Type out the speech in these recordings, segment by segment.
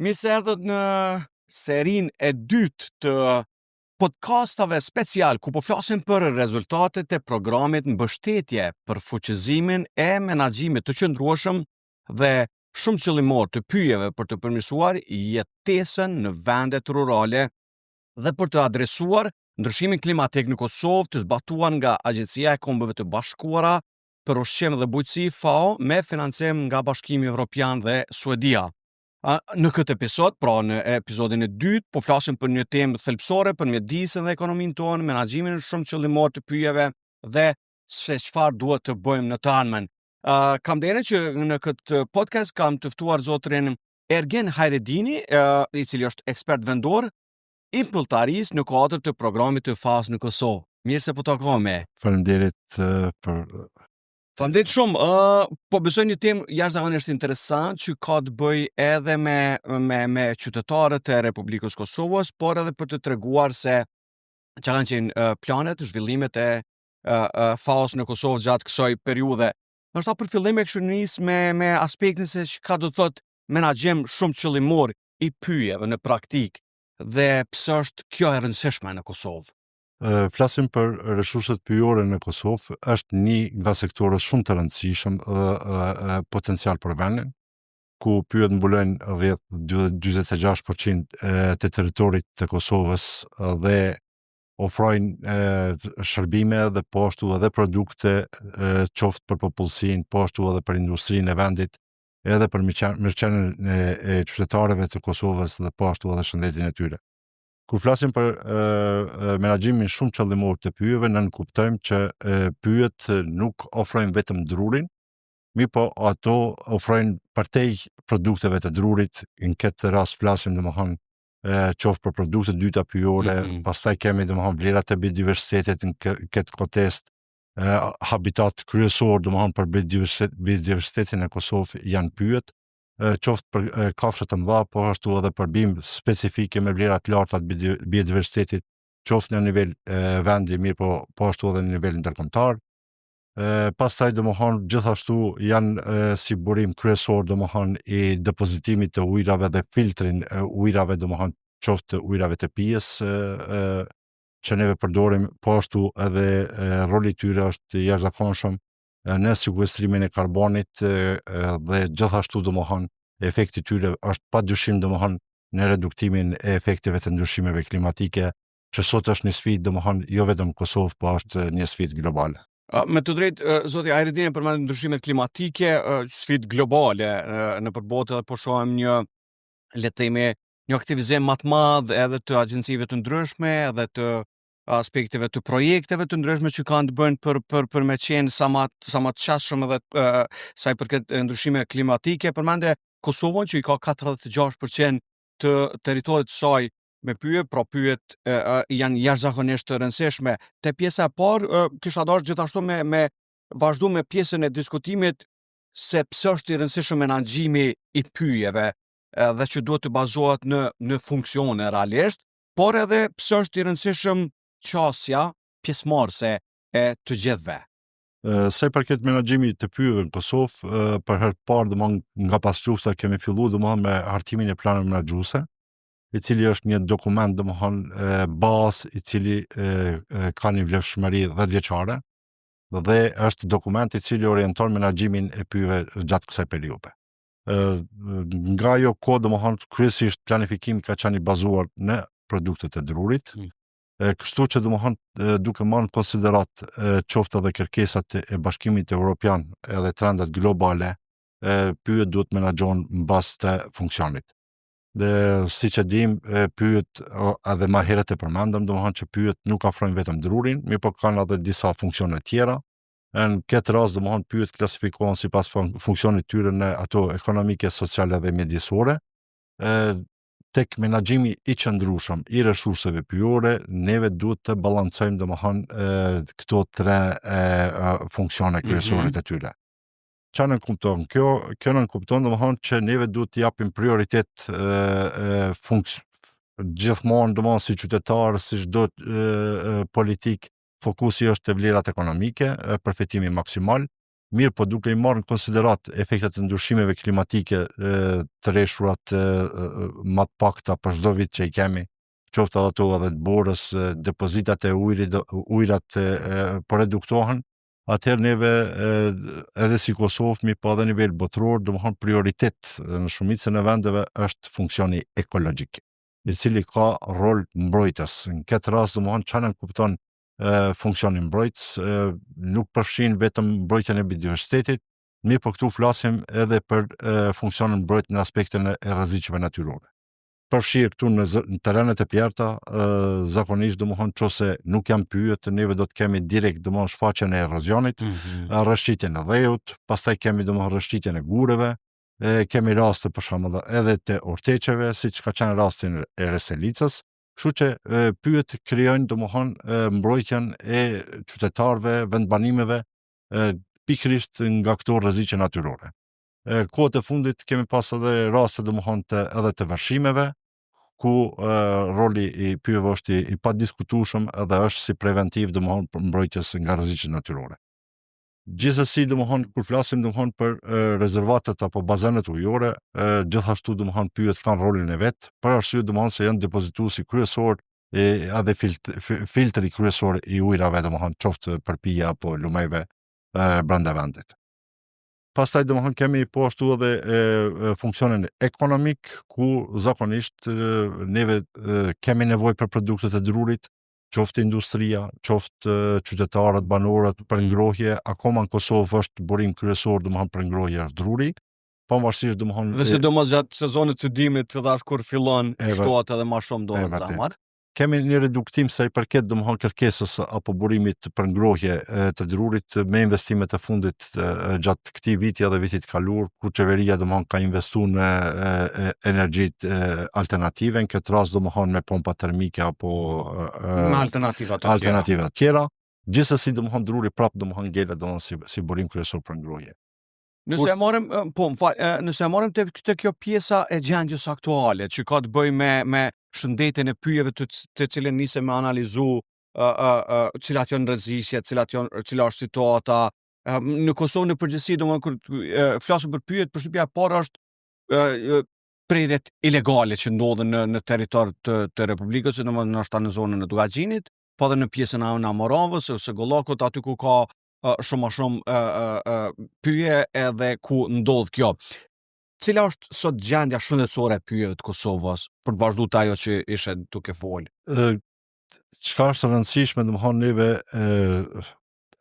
Mirë se erdhët në serinë e dytë të podcastave special ku po flasim për rezultatet e programit mbështetje për fuqizimin e menaxhimit të qëndrueshëm dhe shumë qëllimor të pyjeve për të përmirësuar jetesën në vendet rurale dhe për të adresuar ndryshimin klimatik në Kosovë të zbatuar nga Agjencia e Kombeve të Bashkuara për Ushqim dhe Bujqësi FAO me financim nga Bashkimi Evropian dhe Suedia. Në këtë episod, pra në episodin e dytë, po flasim për një temë thelbësore për mjedisën dhe ekonominë tonë, menaxhimin shumë qëllimor të pyjeve dhe se çfarë duhet të bëjmë në të ardhmen. Kam nderin që në këtë podcast kam të ftuar zotrin Ergen Hajredini, i cili është ekspert vendor i pëlltarisë në kuadër të programit të FAO në Kosovë. Mirë se po takome. Faleminderit për Faleminderit shumë. Po besoj një temë jashtëzakonisht interesant që ka të bëjë edhe me qytetarët e Republikës Kosovës, por edhe për të treguar se çka kanë qenë planet, zhvillimet e FAO në Kosovë gjatë kësaj periudhe. Ndoshta për fillim e kishë nis me aspektin se çka do thotë menaxhim shumë qëllimor i pyjeve në praktik dhe pse është kjo e rëndësishme në Kosovë. Flasim për resurset pyjore në Kosovë, është një nga sektorët shumë të rëndësishëm dhe potencial për vendin, ku pyjet mbulojnë rreth 46% të territorit të Kosovës dhe ofrojnë shërbime dhe po ashtu edhe produkte qoftë për popullsinë, po ashtu edhe për industrinë e vendit, edhe për mirëqenien e qytetarëve të Kosovës dhe po ashtu edhe shëndetin e tyre. Kur flasim për menaxhimin shumë qëllimor të pyjeve, ne kuptojmë që pyjet nuk ofrojnë vetëm drurin, po ato ofrojnë përtej produkteve të drurit. Në këtë rast flasim domethënë qoftë për produkte dyta pyjore, pastaj kemi domethënë vlerat e biodiversitetit në këtë kontekst, habitat kryesor domethënë për biodiversitetin e Kosovë janë pyjet, qoftë për kafshë të mëdha, po ashtu edhe për bimë specifike me vlera të larta të biodiversitetit, qoftë në nivel vendi, po ashtu edhe në nivel ndërkombëtar. Pastaj domethënë gjithashtu janë si burim kryesor domethënë i depozitimit të ujrave dhe filtrin e ujrave, domethënë qoftë ujrave të pijes që neve përdorim, po ashtu edhe roli i tyre është jashtëzakonshëm në sekuestrimin e karbonit dhe gjithashtu domethënë efekti i tyre është padyshim domethënë në reduktimin e efekteve të ndryshimeve klimatike, që sot është një sfidë domethënë jo vetëm Kosovë, po është një sfidë globale. Me të drejtë, zoti Hajredini përmend ndryshimet klimatike, sfidë globale në përbotë dhe po shohim le të themi një aktivizim më të madh edhe të agjencive të ndryshme, edhe të aspekteve të projekteve të ndryshme që kanë të bëjnë për me qenë sa më të qasshëm edhe sa i përket ndryshime klimatike. Përmende Kosovën që i ka 46% të territorit të saj me pyje, pra pyjet janë jashtëzakonisht të rëndësishme. Te pjesa e parë kisha dashur gjithashtu me vazhdu me pjesën e diskutimit se pse është i rëndësishëm menaxhimi i pyjeve dhe që duhet të bazohet në funksione realisht, por edhe pse është i rëndësishëm qasja pjesëmarrëse e të gjithëve. Sa i përket menaxhimit të pyjeve në Kosovë, për herë të parë domethënë nga pas lufta kemi filluar domethënë me hartimin e planit menaxhuese, i cili është një dokument domethënë bazë i cili ka një vlefshmëri 10 vjeçare dhe është dokument i cili orienton menaxhimin e pyjeve gjatë kësaj periudhe. Nga ajo kohë domethënë kryesisht planifikimi ka qenë i bazuar në produktet e drurit. Kështu që domethënë duke marrë në konsiderat qoftë edhe kërkesat e Bashkimit Evropian edhe trendet globale, pyjet duhet menaxhohen mbas të funksionit. Dhe siç e dim, pyjet edhe më herët e përmendëm, domethënë që pyjet nuk afrojnë vetëm drurin, po kanë edhe disa funksione tjera. Në këtë rast domethënë pyjet klasifikohen sipas funksionit tyre në ato ekonomike, sociale dhe mjedisore. Tek menaxhimi i qëndrueshëm i resurseve pyjore, neve duhet të balancojmë domethënë këto tre funksione kryesore të tyre. Çfarë në kupton? Kjo në kupton domethënë që neve duhet të japim prioritet gjithmonë domethënë si qytetar, si çdo politik, fokusi është te vlerat ekonomike, përfitimi maksimal, mirë po duke I marrë në konsiderat efektet e ndryshimeve klimatike të rreshurat më të pakta për çdo vit që I kemi, qoftë edhe ato edhe të borës, depozitat e ujrat po reduktohen, atëherë neve edhe si Kosovë, mi po edhe nivel botror, domethënë prioritet në shumicën e vendeve është funksioni ekologjik, I cili ka rol mbrojtës. Në këtë rast domethënë çfarë nën kupton funksionin mbrojtës, nuk përfshin vetëm mbrojtjen e biodiversitetit, mirë po këtu flasim edhe për funksionin mbrojtës në aspektin e rreziqeve natyrore. Përfshirë këtu në terrenet e pjerta, zakonisht domethënë nëse nuk janë pyet, neve do të kemi direkt domethënë shfaqjen e erozionit, rrëshqitjen e dheut, pastaj kemi domethënë rrëshqitjen e gureve, kemi raste për shembull edhe të orteqeve, siç ka qenë rastin e Reselicës, kështu që pyet krijojnë domethënë mbrojtjen e qytetarëve, vendbanimeve, pikërisht nga këto rreziqe natyrore. Kohët e fundit kemi pas edhe raste domethënë edhe të vërshimeve, ku roli I pyjeve është I padiskutueshëm edhe është si preventiv domethënë për mbrojtjes nga rreziqet natyrore. Gjithsesi domethënë kur flasim domethënë për rezervatet apo bazenet ujore, gjithashtu domethënë pyjet kanë rolin e vet, për arsye domethënë se janë depozituesi kryesor edhe filtri kryesor I ujrave domethënë qoftë për pija apo lumejve brenda vendit. Pastaj domethënë kemi po ashtu edhe funksionin ekonomik, ku zakonisht neve kemi nevojë për produktet e drurit, qoftë industria, qoftë qytetarët, banorët për ngrohje, akoma në Kosovë është burim kryesor domethënë për ngrohje është druri, pavarësisht domethënë Dhe sidomos gjatë sezonit të dimrit, fillimisht kur fillon shtohet edhe më shumë dohet zamar. Kemi një reduktim sa I përket domethënë kërkesës apo burimit për ngrohje të drurit me investimet e fundit gjatë këtij viti edhe vitit kaluar, ku qeveria domethënë ka investuar në energjitë alternative, në këtë rast domethënë me pompa termike apo me alternativa të tjera. Gjithsesi domethënë druri prap domethënë ngelet domethënë si burim kryesor për ngrohje. Nëse e marrim te kjo pjesa e gjendjes aktuale, që ka të bëjë me shëndetin e pyjeve të cilën nisem me analizu, cilat janë rreziqet, cila është situata në Kosovë në përgjithësi, domethënë kur flasim për pyjet, përshtypja e parë është prerjet ilegale që ndodhen në territor të Republikës, domethënë ndoshta në zonën e Dugaxhinit, po edhe në pjesën e Morovës ose Gollakut, aty ku ka shumë më shumë pyje edhe ku ndodh kjo. Cila është sot gjendja shëndetësore e pyjeve të Kosovës, për të vazhduar ajo që ishe duke folë? Çka është e rëndësishme domethënë neve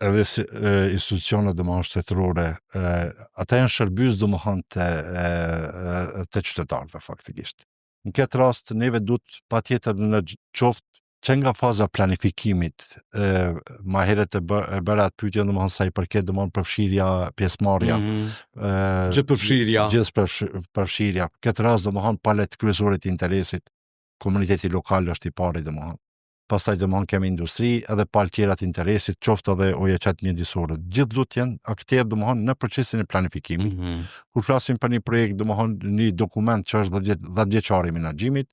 edhe si institucionet domethënë shtetërore, ata janë shërbys domethënë të qytetarëve faktikisht. Në këtë rast neve duhet patjetër në qoftë që nga faza planifikimit, ma heret e bëra atë pyetje domethënë sa I përket domethënë përfshirja, pjesëmarrja, përfshirja. Këtë rast domethënë palet kryesore të interesit, komuniteti lokal është I pari domethënë. Pastaj domethënë kemi industri edhe palë tjera të interesit, qoftë edhe OJQ mjedisore. Gjithë duhet të jenë aktorë domethënë në procesin e planifikimit. Kur flasim për një projekt domethënë një dokument që është 10 vjeçar I menaxhimit,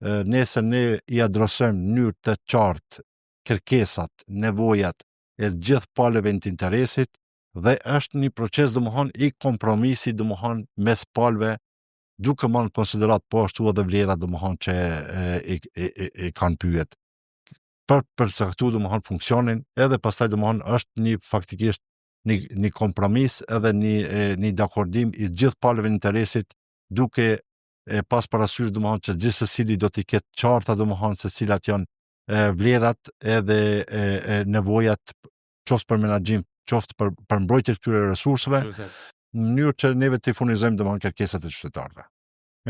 nëse ne I adresojmë në mënyrë të qartë kërkesat, nevojat e gjithë palëve të interesit, dhe është një proces domethënë I kompromisit domethënë mes palëve, duke marrë në konsiderat po ashtu edhe vlerat domethënë që I kanë pyet. Për përcaktuar domethënë funksionin, edhe pastaj domethënë është një faktikisht një kompromis edhe një dakordim I gjithë palëve të interesit, duke pas parasysh domethënë që gjithsecili do t'i ketë qarta domethënë se cilat janë vlerat edhe nevojat qoftë për menaxhim, qoftë për mbrojtje këtyre resurseve, në mënyrë që neve të furnizojmë domethënë kërkesat e qytetarëve.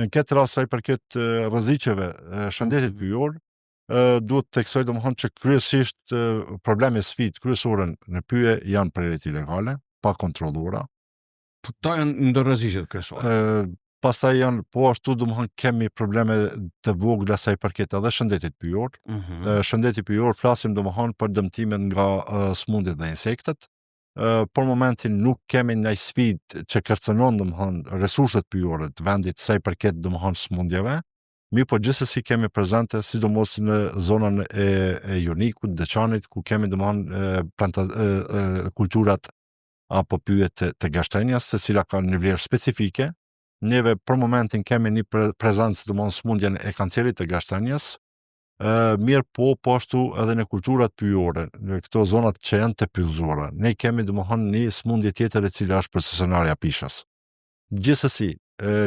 Në këtë rast sa I përket rreziqeve shëndetit pyjor, duhet të theksoj domethënë që kryesisht probleme sfidë kryesore në pyje janë prerjet ilegale, pa kontrolluara. Këto janë ndër rreziqet kryesore. Pastaj janë po ashtu domethënë kemi probleme të vogla sa I përket edhe shëndetit pyjor. Shëndeti pyjor flasim domethënë për dëmtimet nga smundjet dhe insektet. Për momentin nuk kemi ndaj sfidë që kërcënon domethënë resurset pyjore të vendit sa I përket domethënë smundjeve. Mirë po gjithsesi kemi prezente sidomos në zonën e Jonikut, Deçanit, ku kemi domethënë kulturat apo pyetje të gashtenjas, se cila ka një vlerë specifike. Neve për momentin kemi një prezencë domthon smundjen e kancerit të gashtenjas, mirë po ashtu edhe në kulturat pyjore, në këto zonat që janë të pyllzuara. Ne kemi domthon një smundje tjetër e cila është procesionarja pishës. Gjithsesi,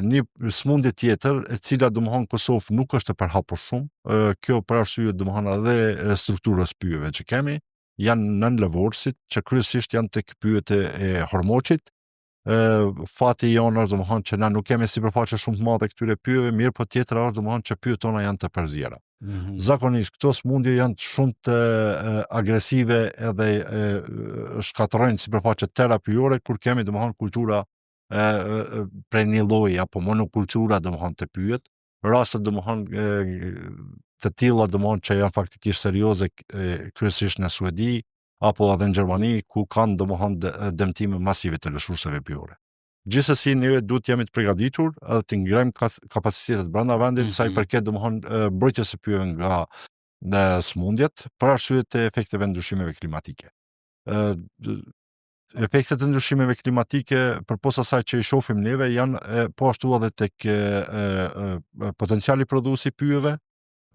një smundje tjetër e cila domthon Kosovë nuk është e përhapur shumë, kjo për arsye domthon edhe strukturës pyjeve që kemi, janë nën lëvorësit, që kryesisht janë tek pyjet e hormoqit. Fati jonë është domthon që na nuk kemi sipërfaqe shumë të madhe këtyre pyjeve, mirë po tjetra është domthon që pyjet tona janë të përzjera. Zakonisht këto smundje janë shumë të agresive edhe shkatërrojnë sipërfaqe tëra pyjore, kur kemi domthon kultura prej një lloji apo monokultura domthon të pyjet, raste domthon të tilla domthon që janë faktikisht serioze, kryesisht në Suedi apo edhe në Gjermani, ku kanë domthon dëmtime masive të resurseve pyjore. Gjithsesi, ne duhet jemi të përgatitur edhe të ngrejmë kapacitetet brenda vendit, sa i përket domthon mbrojtjes së pyjeve nga smundjet, për arsye të efekteve ndryshimeve klimatike. Efektet e ndryshimeve klimatike, përposa asaj që i shohim neve, janë po ashtu edhe tek potenciali prodhues i pyjeve,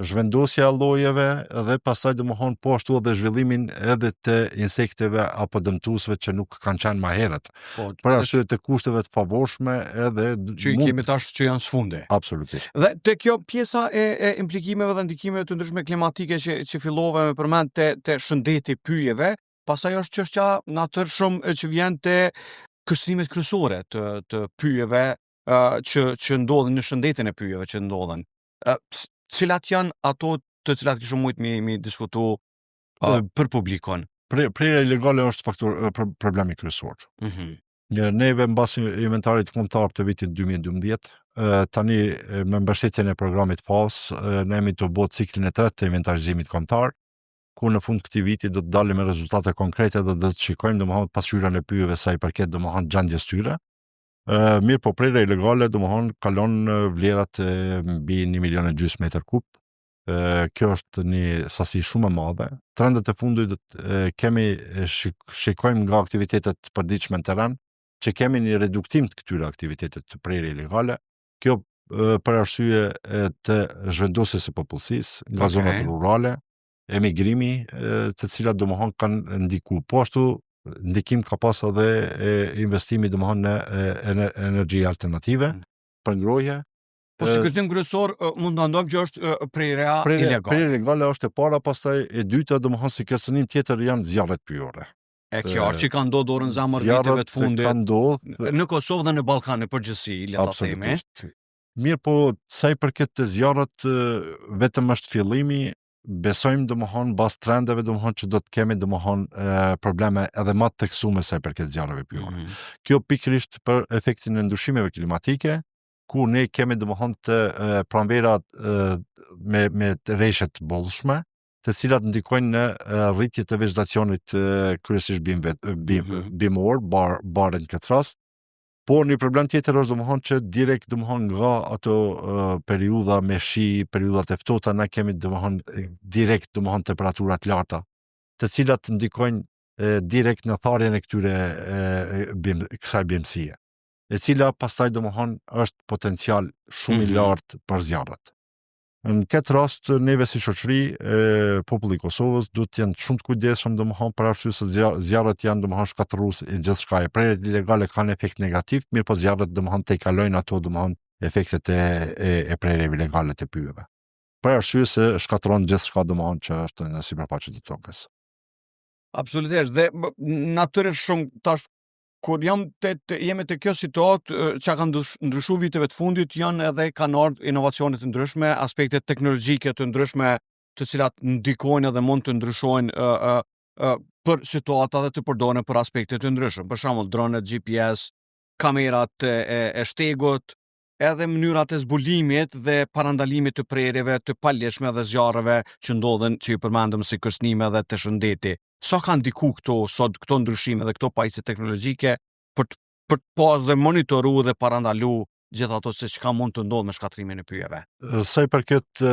zhvendosja e llojeve dhe pastaj domthon po ashtu edhe zhvillimin edhe të insekteve apo dëmtuesve që nuk kanë qenë më herët. Për arsye të kushteve të favorshme edhe që kemi tash që janë sfunde. Absolutisht. Dhe te kjo pjesa e implikimeve dhe ndikimeve të ndryshme klimatike që fillova me përmend te shëndeti pyjeve, pastaj është çështja natyrshëm që vjen te kërcënimet kryesore të pyjeve që ndodhin në shëndetin e pyjeve që ndodhen. Cilat janë ato të cilat kishim mujt mi diskutu për publikon? Prerja ilegale është problemi kryesor. Neve mbas inventarit kombëtar të vitit 2012, tani me mbështetjen e programit FAS, ne jemi të bëjmë ciklin e tretë të inventarizimit kombëtar, ku në fund këtij viti do të dalim me rezultate konkrete dhe do të shikojmë domethënë pasqyrën e pyjeve sa i përket domethënë gjendjes tyre. Mirë po prerja ilegale domethënë kalon vlerat mbi 1,5 milion metër kub. Kjo është një sasi shumë e madhe. Trendet e fundit kemi shikojmë nga aktivitetet të përditshme në terren që kemi një reduktim të këtyre aktivitetet të prerje ilegale. Kjo për arsye të zhvendosjes së popullsisë nga zonat rurale, emigrimi, të cilat domethënë kanë ndikuar. Po ashtu ndikim ka pas edhe investimi domethënë në energji alternative për ngrohje. Po si kërcënim kryesor mund ta ndojmë që është prerja ilegale. Prerja ilegale është e para, pastaj e dyta domethënë si kërcënim tjetër janë zjarret pyjore. Kjo që ka ndodhur dorën zamër viteve të fundit në Kosovë dhe në Ballkan në përgjithësi, le ta themi. Mirë po, sa i përket të zjarret, vetëm është fillimi. Besojmë domethënë bas trendeve domethënë që do të kemi domethënë probleme edhe më të theksuara sa i përket zjarreve pyjore. Kjo pikërisht për efektin e ndryshimeve klimatike, ku ne kemi domethënë të pranvera me rreshe të bollshme, të cilat ndikojnë në rritje të vegetacionit kryesisht bimor, barën këtë rast. Po një problem tjetër është domethënë që direkt domethënë nga ato periudha me shi, periudhat e ftohta, ne kemi domethënë direkt domethënë temperaturat të larta, të cilat ndikojnë direkt në tharjen e kësaj bimësie, e cila pastaj domethënë është potencial shumë i lartë për zjarret. Në këtë rast, neve si shoqëri, populli i Kosovës duhet të jenë shumë të kujdesshëm domethënë për arsye se zjarret janë domethënë shkatërrues e gjithçka. Prerjet ilegale kanë efekt negativ, mirë po zjarret domethënë te kalojnë ato domethënë efektet e prerjeve ilegale të pyjeve. Për arsye se shkatërron gjithçka domethënë që është në sipërfaqe të tokës. Absolutisht, dhe natyrisht shumë tash kur jemi te kjo situatë që ka ndryshuar viteve të fundit, janë edhe kanë ardhur inovacione të ndryshme, aspekte teknologjike të ndryshme, të cilat ndikojnë edhe mund të ndryshojnë për situata dhe të përdoren për aspekte të ndryshme. Për shembull, dronet GPS, kamerat e shtegut, edhe mënyrat e zbulimit dhe parandalimit të prerjeve të paleshme dhe zjarreve që ndodhen, që i përmendëm si kërcënime dhe të shëndeti. Sa kanë ndiku këto ndryshime dhe këto pajisje teknologjike për të pas dhe monitoru dhe parandalu gjithë ato se çka mund të ndodhë me shkatrimin e pyjeve? Sa i përket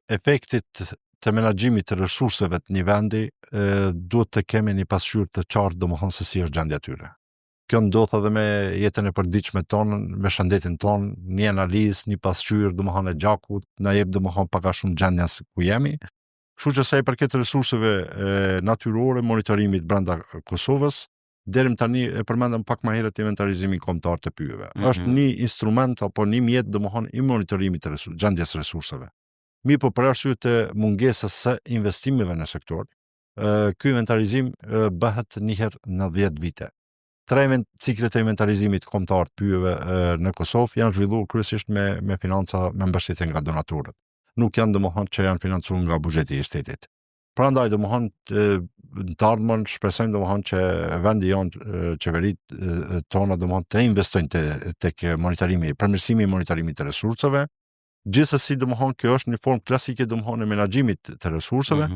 efektit të menaxhimit të resurseve të një vendi, duhet të kemi një pasqyrë të qartë, domethënë se si është gjendja e tyre. Kjo ndodh edhe me jetën e përditshme tonë, me shëndetin tonë, një analizë, një pasqyrë, domethënë e gjakut, na jep domethënë pak a shumë gjendjen ku jemi. Kështu që sa i përket resurseve natyrore, monitorimit brenda Kosovës, deri tani e përmendëm pak më herët inventarizimin kombëtar të pyjeve. Është një instrument apo një mjet domethënë i monitorimit të gjendjes resurseve. Mi po për arsye të mungesës së investimeve në sektor, ky inventarizim bëhet një herë në 10 vite. Ciklet e inventarizimit kombëtar të pyjeve në Kosovë janë zhvilluar kryesisht me financa, me mbështetje nga donatorët. Nuk janë domethënë që janë financuar nga buxheti i shtetit. Prandaj domethënë të ardhmen shpresojmë domethënë që vendi jonë, qeveritë tona domethënë të investojnë tek monitorimi, përmirësimi i monitorimit të resurseve. Gjithsesi domethënë kjo është një formë klasike domethënë e menaxhimit të resurseve.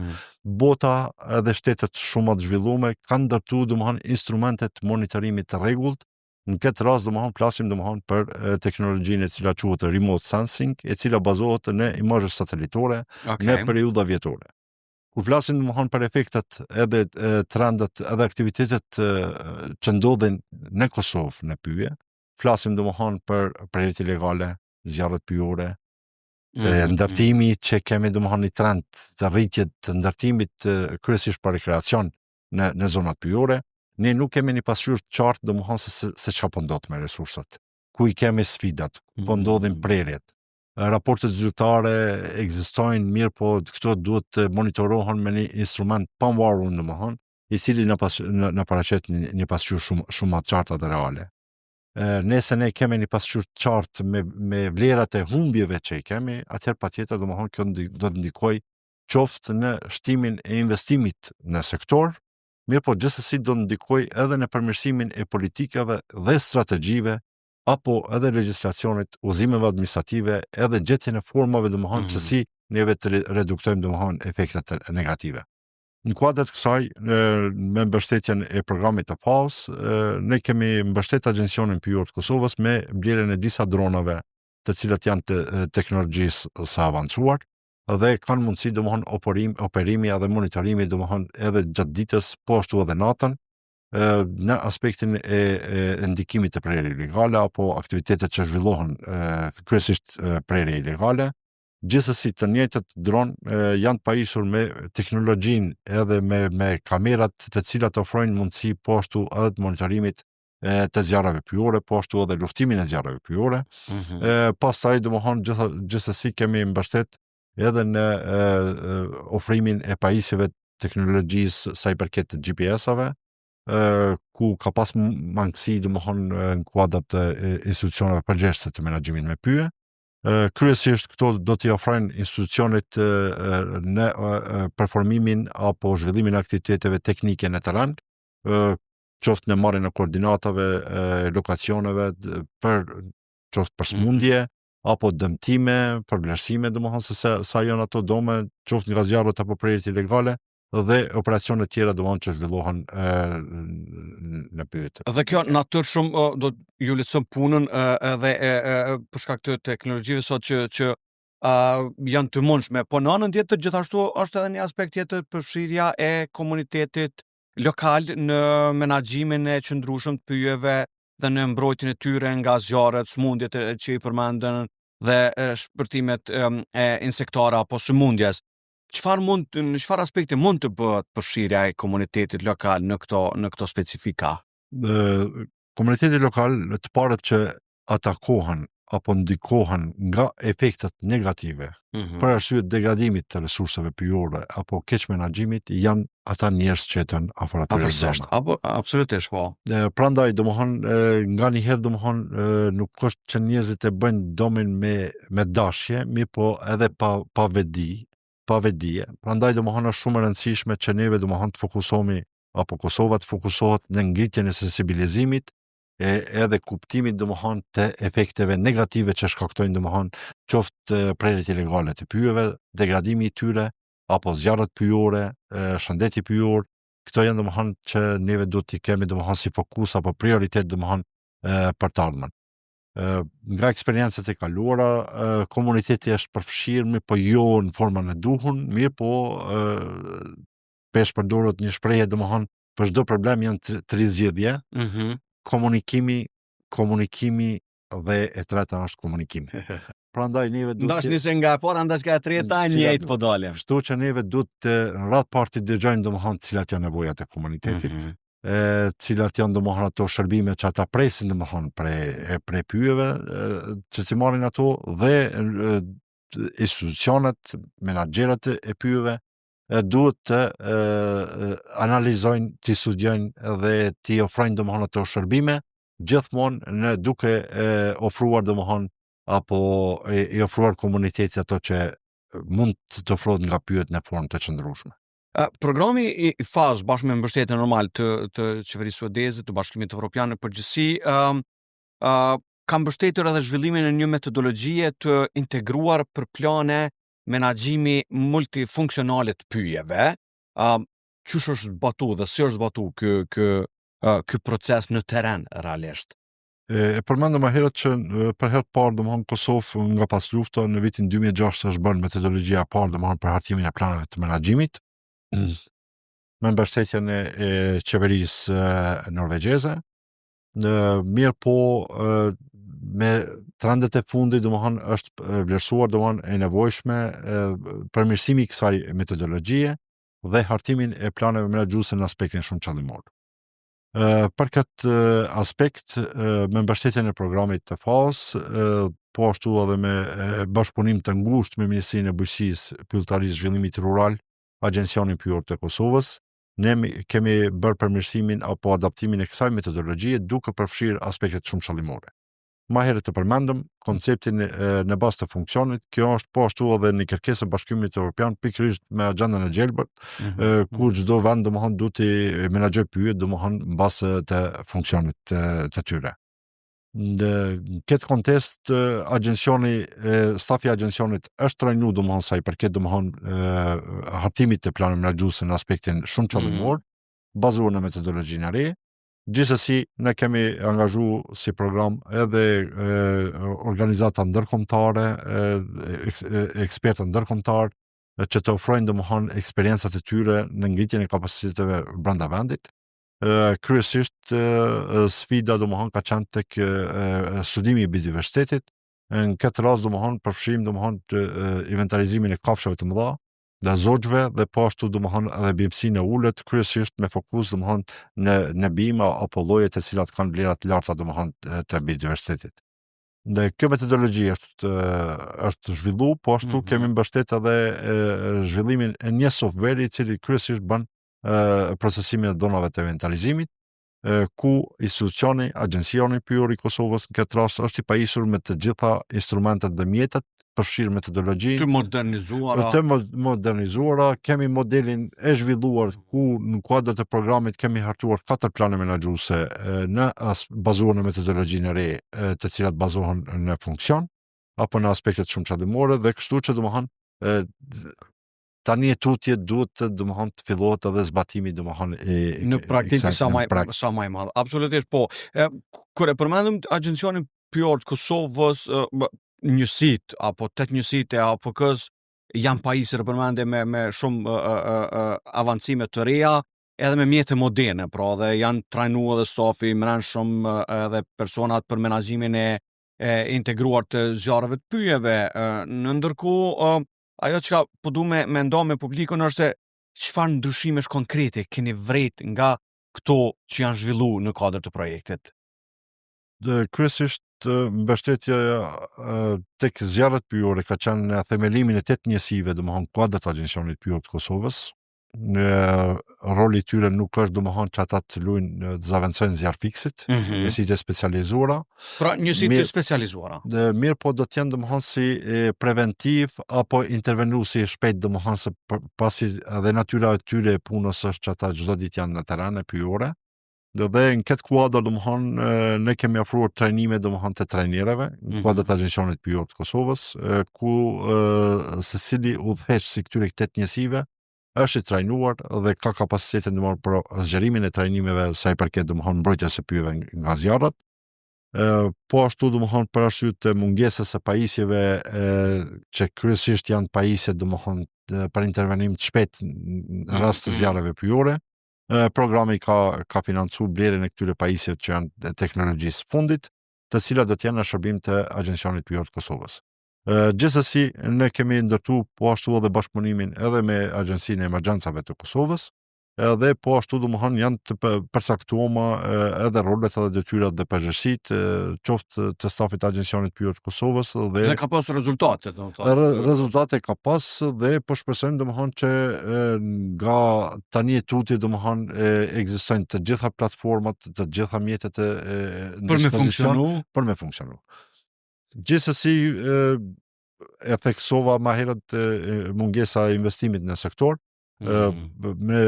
Bota edhe shtetet shumë të zhvilluara kanë ndërtuar domethënë instrumente të monitorimit të rregullt. Në këtë rast domethënë flasim domethënë për teknologjinë e cila quhet remote sensing, e cila bazohet në imazhe satelitore në periudha vjetore. Kur flasim domethënë për efektet edhe trendet edhe aktivitetet që ndodhin në Kosovë në pyje, flasim domethënë për prerjet ilegale, zjarret pyjore, ndërtimi që kemi domethënë një trend të rritjet të ndërtimit kryesisht për rekreacion në zonat pyjore. Ne nuk kemi një pasqyrë të qartë domethënë se çka po ndodh me resursat. Ku i kemi sfidat, po ndodhin prerjet. Raportet zyrtare ekzistojnë mirë, po këto duhet të monitorohen me një instrument pavarur domethënë, i cili na paraqet një pasqyrë shumë më të qartë dhe reale. Nëse ne kemi një pasqyrë të qartë me vlerat e humbjeve që i kemi, atëherë patjetër domethënë kjo do të ndikojë qoftë në shtimin e investimit në sektor, mirë po gjithsesi do ndikojë edhe në përmirësimin e politikave dhe strategjive apo edhe legjislacionit, udhëzimeve administrative, edhe gjetjen e formave domethënë që si neve të reduktojmë domethënë efektet negative. Në kuadër të kësaj, me mbështetjen e programit të FAO-s, ne kemi mbështet Agjencionin Pyjor të Kosovës me blerjen e disa dronave, të cilat janë të teknologjisë së avancuar dhe kanë mundësi domethënë operimi edhe monitorimi domethënë edhe gjatë ditës, po ashtu edhe natën, në aspektin e ndikimit të prerjes ilegale apo aktivitetet që zhvillohen kryesisht prerje ilegale. Gjithsesi të njëjtët dron janë pajisur me teknologjinë edhe me kamerat të cilat ofrojnë mundësi po ashtu edhe të monitorimit të zjarreve pyjore, po ashtu edhe luftimin e zjarreve pyjore. Pastaj domethënë gjithsesi kemi mbështet edhe në ofrimin e pajisjeve teknologjisë sa i përket të GPS-ave, ku ka pas mangësi domethënë në kuadër të institucioneve përgjegjëse të menaxhimit me pyje. Kryesisht këto do t'i ofrojnë institucionet në performimin apo zhvillimin e aktiviteteve teknike në terren, qoftë në marrjen e koordinatave, lokacioneve qoftë për smundje apo dëmtime, për vlerësime domethënë se sa janë ato dome, qoftë nga zjarret apo prerjet ilegale, dhe operacione tjera domethënë që zhvillohen në pyetje. Dhe kjo natyrë shumë do ju lehtëson punën edhe për shkak të teknologjive sot që janë të mundshme, po në anën tjetër gjithashtu është edhe një aspekt tjetër përfshirja e komunitetit lokal në menaxhimin e qëndrueshëm të pyjeve dhe në mbrojtjen e tyre nga zjarret, smundjet që i përmendën dhe shpërtimet e insektare apo sëmundjes. Në çfarë aspekte mund të bëhet përfshirja e komunitetit lokal në këto specifika? Komuniteti lokal të parët që atakohen apo ndikohen nga efektet negative për arsye të degradimit të resurseve pyjore apo keq menaxhimit janë ata njerëz që jetojnë afër atyre zonave. Apo absolutisht po. Prandaj domethënë nganjëherë domethënë nuk është që njerëzit e bëjnë domin me dashje, mirë po edhe pa vedije. Prandaj domethënë është shumë e rëndësishme që neve domethënë të fokusohemi apo Kosova të fokusohet në ngritjen e sensibilizimit edhe kuptimit domethënë të efekteve negative që shkaktojnë domethënë qoftë prerjet ilegale të pyjeve, degradimi i tyre apo zjarret pyjore, shëndeti pyjor. Këto janë domethënë që neve duhet t'i kemi domethënë si fokus apo prioritet domethënë për të ardhmen. Nga eksperiencat e kaluara, komuniteti është përfshirë, po jo në formën e duhur, mirë po pesh përdorët një shprehje domethënë për çdo problem janë 3 zgjedhje. Komunikimi dhe e treta është komunikimi. Prandaj neve duhet Ndash nisi nga e para, ndash nga e treta, njëjtë po dalim. Kështu që neve duhet në radh parti dëgjojmë domethënë cilat janë nevojat e komunitetit. Cilat janë domethënë ato shërbime që ata presin domethënë prej pyjeve, që si marrin ato dhe institucionet, menaxherët e pyjeve duhet të analizojnë, të studiojnë dhe të ofrojnë domethënë ato shërbime gjithmonë duke ofruar domethënë apo i ofruar komunitetit ato që mund të ofrohet nga pyjet në formë të qëndrueshme. Programi i FAS bashkë me mbështetje normal të qeverisë suedeze, të Bashkimit Evropian në përgjithësi, ka mbështetur edhe zhvillimin e një metodologjie të integruar për plane menaxhimi multifunksionale të pyjeve. Çush është zbatu dhe si është zbatu ky proces në terren realisht? E përmendëm më herët që për herë të parë domethënë Kosovë nga pas lufta në vitin 2006 është bërë metodologjia e parë domethënë për hartimin e planeve të menaxhimit me mbështetjen e qeverisë norvegjeze. Mirë po me trendet e fundit domethënë është vlerësuar domethënë e nevojshme përmirësimi i kësaj metodologjie dhe hartimin e planeve menaxhuese në aspektin shumë qëllimor. Për këtë aspekt, me mbështetjen e programit të FAS, po ashtu edhe me bashkëpunim të ngushtë me Ministrinë e Bujqësisë, Pyllëtarisë, Zhvillimit Rural, Agjencionin Pyjor të Kosovës, ne kemi bërë përmirësimin apo adaptimin e kësaj metodologjie duke përfshirë aspektet shumë qëllimore. Ma herët të përmendëm konceptin në bazë të funksionit, kjo është po ashtu edhe një kërkesë e Bashkimit Evropian pikërisht me agjendën e gjelbërt, ku çdo vend domethënë duhet të menaxhoj pyjet domethënë mbas të funksionit të tyre. Në këtë kontekst stafi i agjencionit është trajnuar domethënë sa i përket domethënë hartimit të planeve menaxhuese në aspektin shumë qëllimor, bazuar në metodologjinë e re. Gjithsesi, ne kemi angazhu si program edhe organizata ndërkombëtare, ekspertë ndërkombëtar që të ofrojnë domethënë eksperiencat e tyre në ngritjen e kapaciteteve brenda vendit. Kryesisht sfida domethënë ka qenë tek studimi i biodiversitetit. Në këtë rast domethënë përfshim domethënë inventarizimin e kafshëve të mëdha, dhe zogjve dhe po ashtu domethënë edhe bimësinë e ulët, kryesisht me fokus domethënë në bima apo lloje të cilat kanë vlera të larta domethënë të biodiversitetit. Dhe kjo metodologji është zhvilluar, po ashtu kemi mbështet edhe zhvillimin e një softveri i cili kryesisht bën procesimin e dhënave të inventarizimit, ku institucioni, Agjencioni Pyjor i Kosovës në këtë rast është i pajisur me të gjitha instrumentet dhe mjetet përfshirë metodologjinë të modernizuara, kemi modelin e zhvilluar ku në kuadër të programit kemi hartuar 4 plane menaxhuese bazuar në metodologjinë e re, të cilat bazohen në funksion apo në aspektet shumë qëllimore dhe kështu që domethënë tani e tutje duhet domethënë të fillohet edhe zbatimi domethënë në praktikë sa më i madh. Absolutisht po. Kur e përmendëm Agjencionin Pyjor të Kosovës, njësit apo 8 njësit e APK-s janë pajisur përmendje me shumë avancime të reja edhe me mjete moderne, pra dhe janë trajnuar edhe stafi brendshëm edhe personat për menaxhimin e integruar të zjarreve të pyjeve. Në ndërkohë ajo që po du me ndo me publikun është çfarë ndryshimesh konkrete keni vret nga këto që janë zhvilluar në kuadër të projektit? Kryesisht mbështetja tek zjarret pyjore ka qenë në themelimin e 8 njësive domethënë kuadër të Agjencionit Pyjor të Kosovës. Roli i tyre nuk është domethënë që ata të luajnë të zavancojnë zjarr fiksit, njësitë specializuara. Pra njësitë specializuara. Mirë po do të jenë domethënë si preventiv apo intervenuesi shpejt domethënë se pasi edhe natyra e tyre e punës është që ata çdo ditë janë në terrane pyjore. Dhe në këtë kuadër domethënë ne kemi ofruar trajnime domethënë të trajnerëve në kuadër të Agjencionit Pyjor të Kosovës, ku secili udhëheqës i këtyre 8 njësive është i trajnuar dhe ka kapacitetin domethënë për zgjerimin e trajnimeve sa i përket domethënë mbrojtjes së pyjeve nga zjarrat. Po ashtu domethënë për arsye të mungesës së pajisjeve që kryesisht janë pajisje domethënë për intervenim të shpejt në rast të zjarreve pyjore. Programi ka financuar blerjen e këtyre pajisjeve që janë teknologjisë fundit, të cilat do të jenë në shërbim të Agjencionit Pyjor të Kosovës. Gjithsesi, ne kemi ndërtuar po ashtu edhe bashkëpunimin edhe me Agjencinë e Emergjencave të Kosovës, edhe po ashtu domethënë janë të përcaktuar edhe rolet edhe detyrat dhe përgjegjësitë qoftë të stafit të Agjencionit Pyjor të Kosovës dhe ka pas rezultate, domethënë. Rezultate ka pas dhe po shpresojmë domethënë që nga tani e tutje domethënë ekzistojnë të gjitha platformat, të gjitha mjetet për me funksionu. Gjithsesi e theksova më herët mungesa e investimit në sektor. Me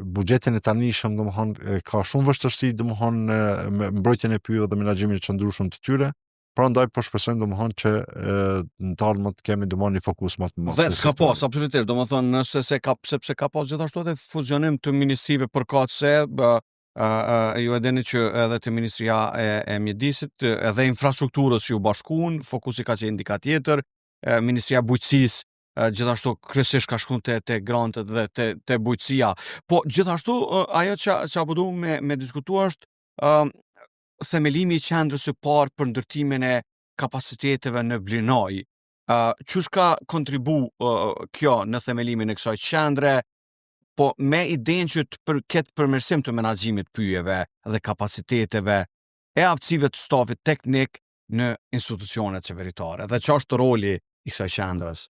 buxhetin e tanishëm domethënë ka shumë vështirësi domethënë me mbrojtjen e pyjeve dhe menaxhimin e qëndrueshëm të tyre. Prandaj po shpresojmë domethënë që në të ardhmen të kemi domethënë një fokus më të madh. Dhe s'ka pas absolutisht, domethënë nëse sepse ka pas gjithashtu edhe fuzionim të ministrive përkatëse, ju e dini që edhe te Ministria e Mjedisit edhe infrastrukturës që u bashkuan, fokusi ka qenë dika tjetër, Ministria e Bujqësisë gjithashtu kryesisht ka shkuar te grantet dhe te bujqësia. Po gjithashtu ajo që po duam me diskutuar është themelimi i qendrës së parë për ndërtimin e kapaciteteve në Blinoj. Çush ka kontribu kjo në themelimin e kësaj qendre, po me idenë që të ketë përmirësim të menaxhimit pyjeve dhe kapaciteteve e aftësive të stafit teknik në institucionet qeveritare. Dhe ç'është është roli i kësaj qendrës?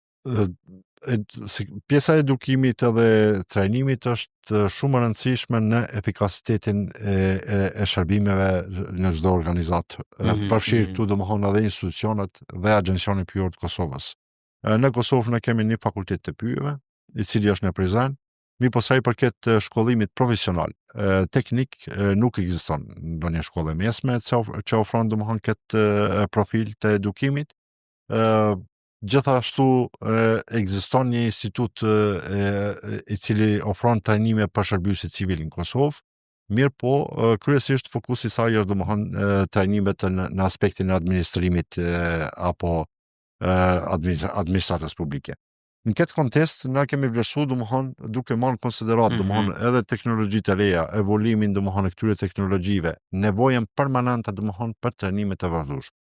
Pjesa e edukimit edhe trajnimit është shumë e rëndësishme në efikasitetin e shërbimeve në çdo organizat. Përfshirë këtu domethënë edhe institucionet dhe Agjencioni Pyjor të Kosovës. Në Kosovë ne kemi një fakultet të pyjeve, i cili është në Prizren, mirëpo sa i përket shkollimit profesional, teknik nuk ekziston ndonjë shkollë mesme që ofron domethënë këtë profil të edukimit. Gjithashtu ekziston një institut i cili ofron trajnime për shërbësit civil në Kosovë, mirëpo kryesisht fokusi i saj është domethënë trajnimet në aspektin e administrimit apo administratës publike. Në këtë kontekst na kemi vlerësuar domethënë duke marrë në konsiderat domethënë edhe teknologjitë e reja, evoluimin domethënë e këtyre teknologjive, nevojën permanente domethënë për trajnime të vazhdueshme.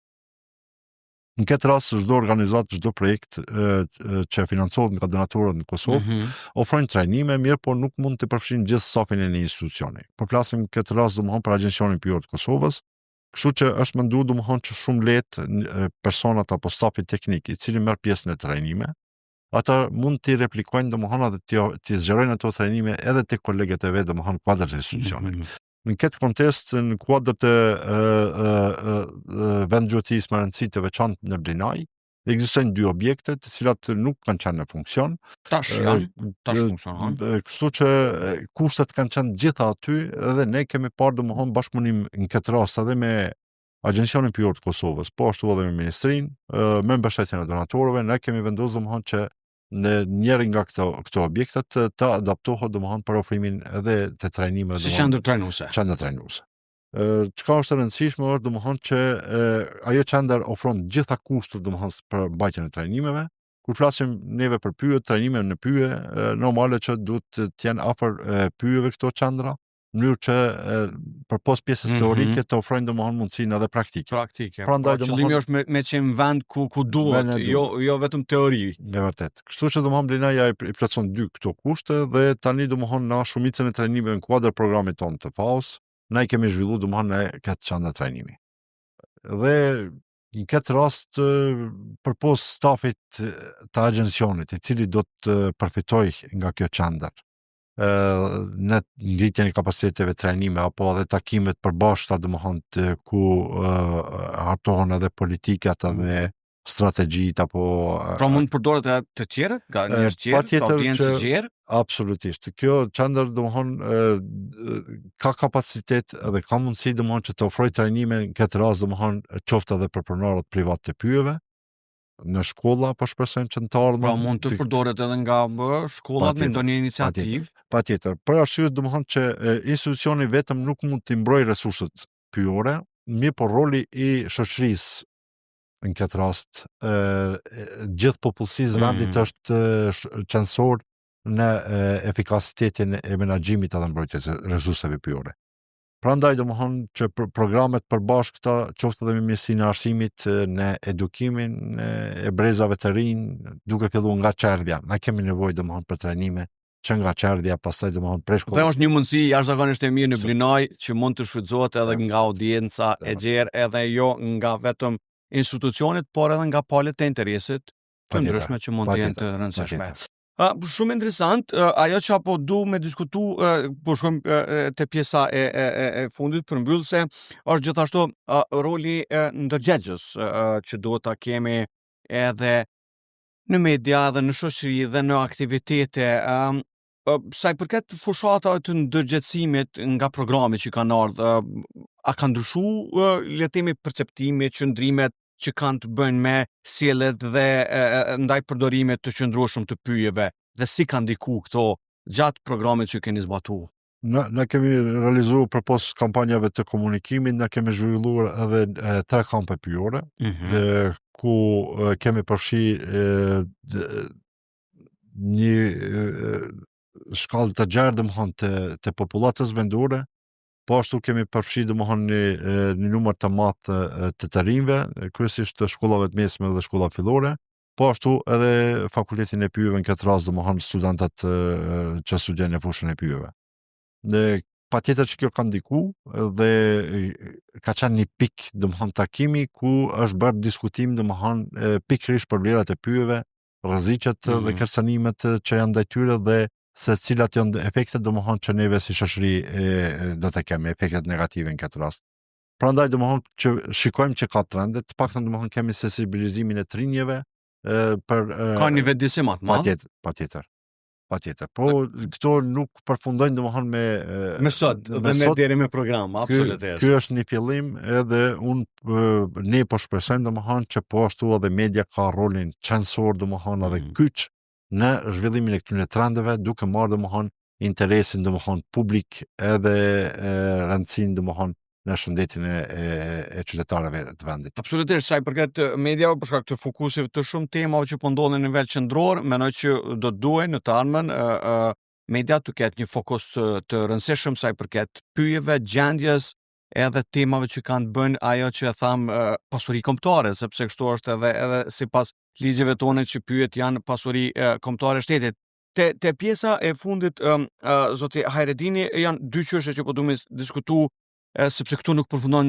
Në këtë rast çdo organizat, çdo projekt që financohet nga donatorët në Kosovë ofrojnë trajnime, mirë po nuk mund të përfshin gjithë stafin e një institucioni. Po flasim në këtë rast domethënë për Agjencionin Pyjor të Kosovës, kështu që është menduar domethënë që shumë lehtë personat apo stafi teknik i cili merr pjesë në trajnime, ata mund t'i replikojnë domethënë edhe t'i zgjerojnë ato trajnime edhe te kolegët e vet domethënë kuadrat e institucionit. Në këtë kontekst, në kuadrët e vendgjuhëtisë me rëndësi të veçantë në Blinaj, ekzistojnë dy objekte të cilat nuk kanë qenë në funksion. Tash funksionojnë. Kështu që kushtet kanë qenë gjitha aty dhe ne kemi parë domethënë bashkëpunim në këtë rast edhe me Agjencionin Pyjor të Kosovës, po ashtu edhe me ministrinë, me mbështetjen e donatorëve, ne kemi vendosur domethënë që në njëri nga këto objektet të adaptohet domethënë për ofrimin edhe të trajnimeve si qendër trajnuese. Çka është e rëndësishme është domethënë që ajo qendër ofron gjitha kushtet domethënë për mbajtjen e trajnimeve. Kur flasim neve për pyje, trajnime në pyje, normale që duhet të jenë afër pyjeve këto qendra, në mënyrë që përpos pjesës teorike të ofrojnë domethënë mundësinë edhe praktike. Prandaj qëllimi është me qenë vend ku duhet, jo vetëm teori. Me vërtet. Kështu që domethënë Blinaja i plotson dy këto kushte dhe tani domethënë na shumicën e trajnimeve në kuadër programit tonë të FAOS, na i kemi zhvilluar domethënë në këtë qendër trajnimi. Dhe në këtë rast përpos stafit të agjencionit, i cili do të përfitojë nga kjo qendër, në ngritjen e kapaciteteve trajnime apo edhe takimet përbashkëta domethënë ku hartohen edhe politikat edhe strategjitë apo pra mund të përdoret edhe të tjerë, nga njerëz të tjerë, audiencë të tjerë? Absolutisht. Kjo qendër domethënë ka kapacitet edhe ka mundësi domethënë që të ofrojë trajnime në këtë rast domethënë qoftë edhe për pronatorët privat të pyjeve, në shkolla, po shpresojmë që në të ardhmen. Pra mund të përdoret edhe nga shkollat me ndonjë iniciativë. Patjetër. Për arsye domethënë që institucioni vetëm nuk mund të mbrojë resurset pyjore, mirë po roli i shoqërisë në këtë rast, gjithë popullsisë vendit është qendror në efikasitetin e menaxhimit edhe mbrojtjes së resurseve pyjore. Prandaj domethënë që programet përbashkëta, qoftë edhe me mjesinë e arsimit, në edukimin e brezave të rinj, duke filluar nga çerdhja. Na kemi nevojë domethënë për trajnime që nga çerdhja, pastaj domethënë preshkull. Dhe është një mundësi jashtëzakonisht e mirë në Blinaj që mund të shfrytëzohet edhe nga audienca e gjerë, edhe jo nga vetëm institucionet, por edhe nga palët e interesit të ndryshme që mund të jenë të rëndësishme. Shumë interesant, ajo që apo du me diskutu, po shkojmë te pjesa e fundit për mbyllse, është gjithashtu roli ndërgjegjës që duhet ta kemi edhe në media, edhe në shoqëri dhe në aktivitete. Sa i përket fushatave të ndërgjegjësimit nga programi që kanë ardhur, a ka ndryshuar le të themi perceptimi, qëndrimet që kanë të bëjnë me sjelljet dhe ndaj përdorimit të qëndrueshëm të pyjeve, dhe si kanë ndiku këto gjatë programit që keni zbatuar? Ne kemi realizuar përpos kampanjave të komunikimit, ne kemi zhvilluar edhe 3 kampe pyjore, ku kemi përfshi një shkallë të gjerë domethënë të popullatës vendore, po ashtu kemi përfshi domethënë një numër të madh të rinjve, kryesisht të shkollave të mesme dhe shkollave fillore, po ashtu edhe fakultetin e pyjeve në këtë rast domethënë studentat që studiojnë në fushën e pyjeve. Patjetër që kjo ka ndiku dhe ka qenë një pikë domethënë takimi ku është bërë diskutim domethënë pikërisht për vlerat e pyjeve, rreziqet dhe kërcënimet që janë ndaj tyre dhe se cilat janë efektet domethënë që neve si shoqëri do të kemi efektet negative në këtë rast. Prandaj domethënë që shikojmë që ka trende, të paktën domethënë kemi sensibilizimin e të rinjve për ka një vetëdijsim më të madh. Patjetër. Po këto nuk përfundojnë domethënë me sot dhe me deri me program, absolutisht. Ky është një fillim, edhe ne po shpresojmë domethënë që po ashtu edhe media ka rolin qendror domethënë edhe kyç në zhvillimin e këtyre trendeve, duke marrë domethënë interesin domethënë publik edhe rëndësinë domethënë në shëndetin e qytetarëve të vendit. Absolutisht, sa i përket mediave, për shkak të fokusit të shumë temave që po ndodhin në nivel qendror, mendoj që do duhet në të ardhmen media të ketë një fokus të rëndësishëm sa i përket pyjeve, gjendjes, edhe temave që kanë të bëjnë ajo që e tham pasuri kombëtare, sepse kështu është edhe sipas ligjeve tona që pyjet janë pasuri kombëtare e shtetit. Te pjesa e fundit, zoti Hajredini, janë 2 çështje që po duam të diskutojmë, sepse këtu nuk përfundon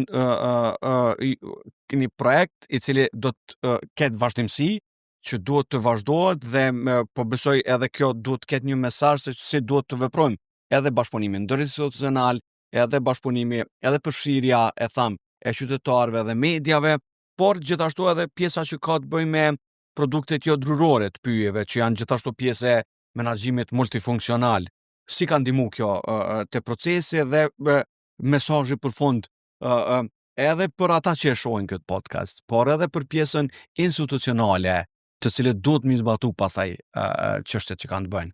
një projekt i cili do të ketë vazhdimsi, që duhet të vazhdohet dhe po besoj edhe kjo duhet të ketë një mesazh se si duhet të veprojmë, edhe bashkëpunimi ndërinstitucional, edhe bashkëpunimi, edhe përfshirja e qytetarëve dhe mediave, por gjithashtu edhe pjesa që ka të bëjë me produktet jo drurore të pyjeve, që janë gjithashtu pjesë e menaxhimit multifunksional. Si ka ndihmu kjo te procesi dhe mesazhi për fund edhe për ata që e shohin këtë podcast, por edhe për pjesën institucionale, të cilët duhet mi zbatu pasaj çështjet që kanë të bëjnë.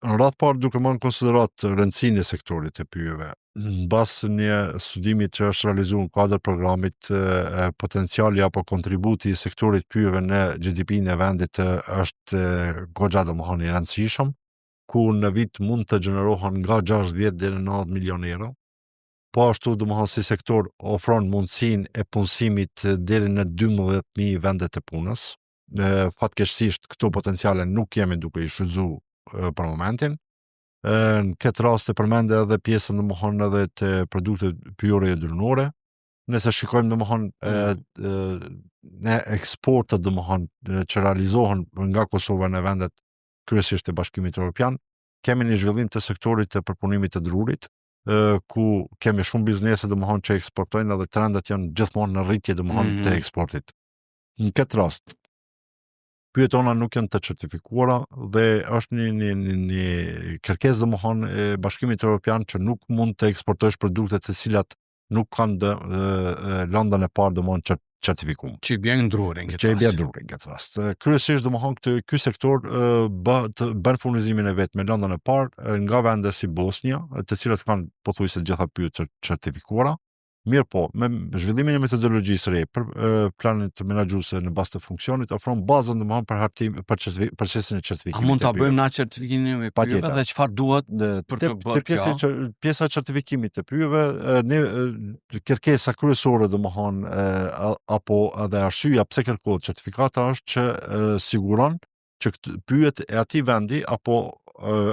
Në radhë parë duke marrë në konsiderat rëndësinë e sektorit të pyjeve, mbas një studimi që është realizuar në kuadër programit, potenciali apo kontributi i sektorit pyjeve në GDP-n e vendit është goxha domethënë i rëndësishëm, ku në vit mund të gjenerohen nga 60 deri në 90 milion euro. Po ashtu domethënë si sektor ofron mundësinë e punësimit deri në 12.000 vende të punës. Fatkeqësisht këto potenciale nuk jemi duke i shfrytzuar për momentin. Në këtë rast e përmendë edhe pjesën domethënë edhe të produktet pyjore e drunore. Nëse shikojmë domethënë në eksportet domethënë që realizohen nga Kosova në vendet kryesisht të Bashkimit Evropian, kemi një zhvillim të sektorit të përpunimit të drurit, ku kemi shumë biznese domethënë që eksportojnë edhe trendet janë gjithmonë në rritje domethënë të eksportit. Në këtë rast, pyjet tona nuk janë të certifikuara dhe është një kërkesë domethënë e Bashkimit Evropian që nuk mund të eksportosh produkte të cilat nuk kanë lëndën e parë domethënë certifikuar. Që i bjen drurin këtë rast. Kryesisht domethënë ky sektor bën furnizimin e vet me lëndën e parë nga vende si Bosnia, të cilat kanë pothuajse të gjitha pyjet certifikuara, Mirë po, me zhvillimin e metodologjisë re për planin të menaxhuese në bazë të funksionit ofron bazën domethënë për hartim për procesin e certifikimit. A mund ta bëjmë na certifikimin e pyjeve dhe çfarë duhet për të bërë kjo? Pjesa e certifikimit të pyjeve, ne kërkesa kryesore domethënë apo edhe arsyeja pse kërkohet certifikata është që siguron që pyjet e atij vendi apo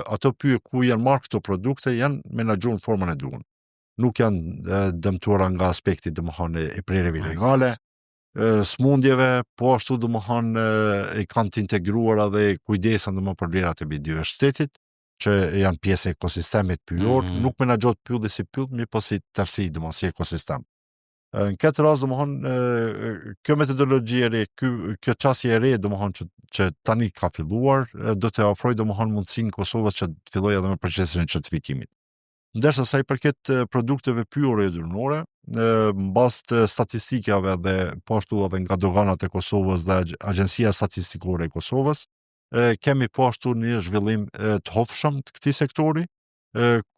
ato pyje ku janë marrë këto produkte janë menaxhuar në formën e duhur. Nuk janë dëmtuara nga aspekti domethënë e prerjeve ilegale, smundjeve, po ashtu domethënë i kanë të integruara dhe kujdesen domethënë për vlerat e biodiversitetit, që janë pjesë e ekosistemit pyjor, nuk menaxhohet pylli si pyll, mirë po si tërësi domethënë si ekosistem. Në këtë rast domethënë kjo metodologji e re, kjo çësje e re domethënë që tani ka filluar, do të ofrojë domethënë mundësinë Kosovës që të fillojë edhe me procesin e certifikimit. Ndërsa sa i përket produkteve pyjore e dërnore, mbas të statistikave dhe po ashtu edhe nga doganat e Kosovës dhe Agjencia Statistikore e Kosovës, kemi po ashtu një zhvillim të hofshëm të këtij sektori,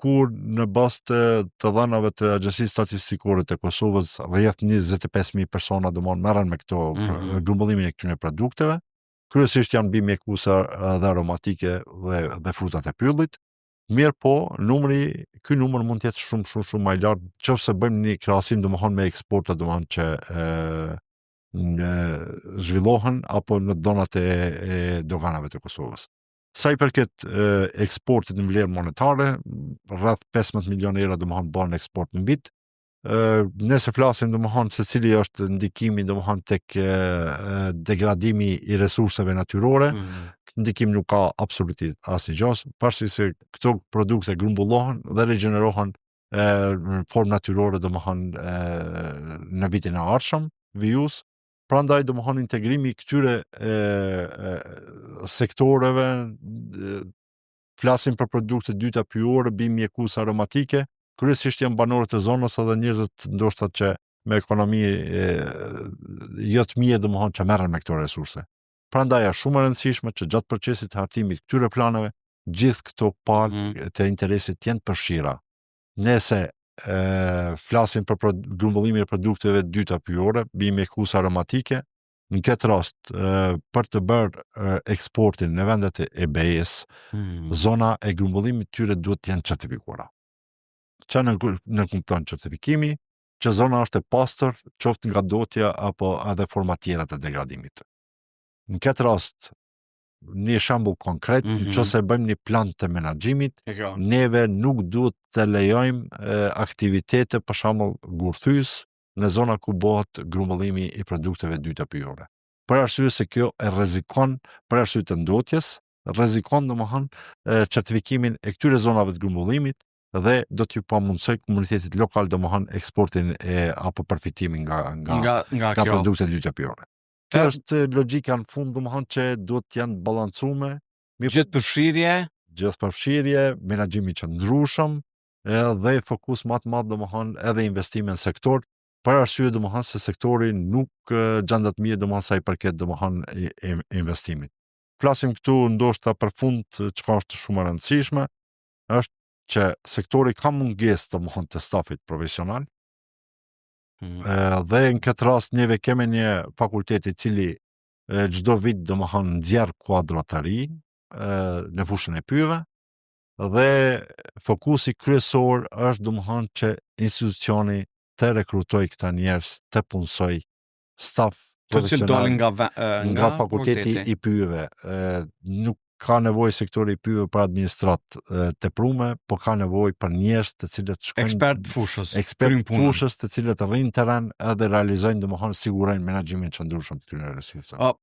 kur në bazë të dhënave të Agjencisë Statistikore të Kosovës rreth 25.000 persona domon merren me këto grumbullimin e këtyre produkteve. Kryesisht janë bim mjekuesa dhe aromatike dhe frutat e pyllit. Mirë po, ky numër mund të jetë shumë më i lartë, nëse bëjmë një krahasim domethënë me eksportat domethënë që zhvillohen apo në dhonat e doganave të Kosovës. Sa i përket eksportit në vlerë monetare, rreth 15 milionë euro domethënë bën eksport në vit. Nëse flasim domethënë se cili është ndikimi domethënë tek degradimi i resurseve natyrore, ndikim nuk ka absolutisht asnjë gjë, pavarësisht se këto produkte grumbullohen dhe regenerohen në formë natyrore domethënë në vitin e ardhshëm, vijus. Prandaj domethënë integrimi i këtyre sektoreve, flasim për produkte dyta pyjore, bim mjekues aromatike, kryesisht janë banorët e zonës edhe njerëzit ndoshta që me ekonomi jo të mirë domethënë që merren me këto resurse. Prandaj është shumë e rëndësishme që gjatë procesit të hartimit këtyre planeve, gjithë këto palë të interesit të jenë përfshira. Nëse flasim për grumbullimin e produkteve dyta pyjore, bim mjekues aromatike, në këtë rast për të bërë eksportin në vendet e BE-s, zona e grumbullimit tyre duhet të jenë certifikuara. Që në kupton certifikimi, që zona është e pastër, qoftë nga dotja apo edhe forma tjera të degradimit. Në këtë rast, një shembull konkret, nëse bëjmë një plan të menaxhimit, neve nuk duhet të lejojmë aktivitete, për shembull gurthys, në zona ku bëhet grumbullimi i produkteve dyta pyjore. Për arsye se kjo e rrezikon, për arsye të ndotjes, rrezikon domethënë certifikimin e këtyre zonave të grumbullimit dhe do t'ju pamundsoj komunitetit lokal domethënë eksportin apo përfitimin nga produktet dyta pyjore. Kjo është logjika në fund domethënë që duhet të janë balancuar. Gjithë përfshirje, menaxhim i qëndrueshëm, dhe fokus më të madh domethënë edhe investime në sektor, për arsye domethënë se sektori nuk gjendet mirë domethënë sa i përket domethënë investimit. Flasim këtu ndoshta për fund çka është shumë e rëndësishme, është që sektori ka mungesë domethënë të stafit profesional. Dhe në këtë rast neve kemi një fakultet i cili çdo vit domethënë nxjerr kuadra të ri në fushën e pyjeve dhe fokusi kryesor është domethënë që institucioni të rekrutojë këta njerëz të punësoj staf profesional nga fakulteti i pyjeve. Nuk ka nevojë sektori i pyjeve për administrat teprume, po ka nevojë për njerëz të cilët shkojnë ekspert fushës, të cilët rrinë terren edhe realizojnë domethënë sigurojnë menaxhimin e qëndrueshëm të këtyre resurseve.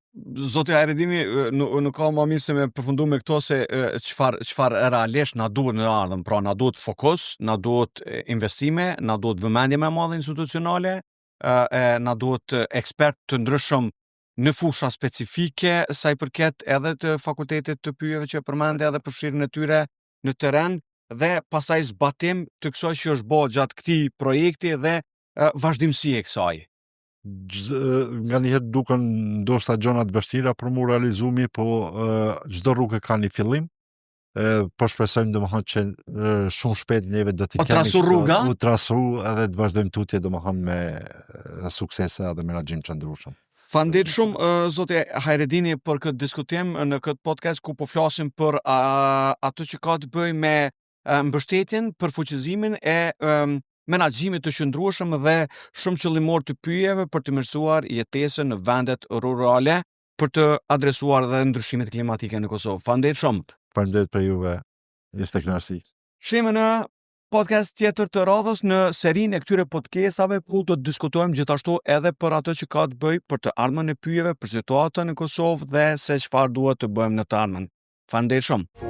Zoti Ajredini, nuk ka më mirë se me përfundu me këto se çfarë realisht na duhet në ardhmë, pra na duhet fokus, na duhet investime, na duhet vëmendje më e madhe institucionale, na duhet ekspert të ndryshëm në fusha specifike, sa i përket edhe të fakultetit të pyjeve që përmende edhe përfshirjen e tyre në terren dhe pastaj zbatim të kësaj që është bërë gjatë këtij projekti dhe vazhdimësia e kësaj. Nga njëherë duken ndoshta gjëra të vështira për mu realizumi, po çdo rrugë ka një fillim Po shpresojmë domethënë që shumë shpejt neve do t'i O trasu rruga? U trasu edhe të vazhdojmë tutje domethënë me suksese edhe menaxhim të ndryshëm. Faleminderit shumë zoti Hajredini për këtë diskutim në këtë podcast ku po flasim për ato që ka të bëjë me mbështetjen, përfuqizimin e menaxhimit të qëndrueshëm dhe shumë qëllimor të pyjeve për të mirësuar jetesën në vendet rurale për të adresuar dhe ndryshimet klimatike në Kosovë. Faleminderit shumë. Faleminderit për juve. Ishte kënaqësi. Shihemi në podcast tjetër të radhës në serinë e këtyre podcastave ku do të diskutojmë gjithashtu edhe për ato që ka të bëjë për të ardhmen e pyjeve, për situatën në Kosovë dhe se çfarë duhet të bëjmë në të ardhmen. Faleminderit shumë.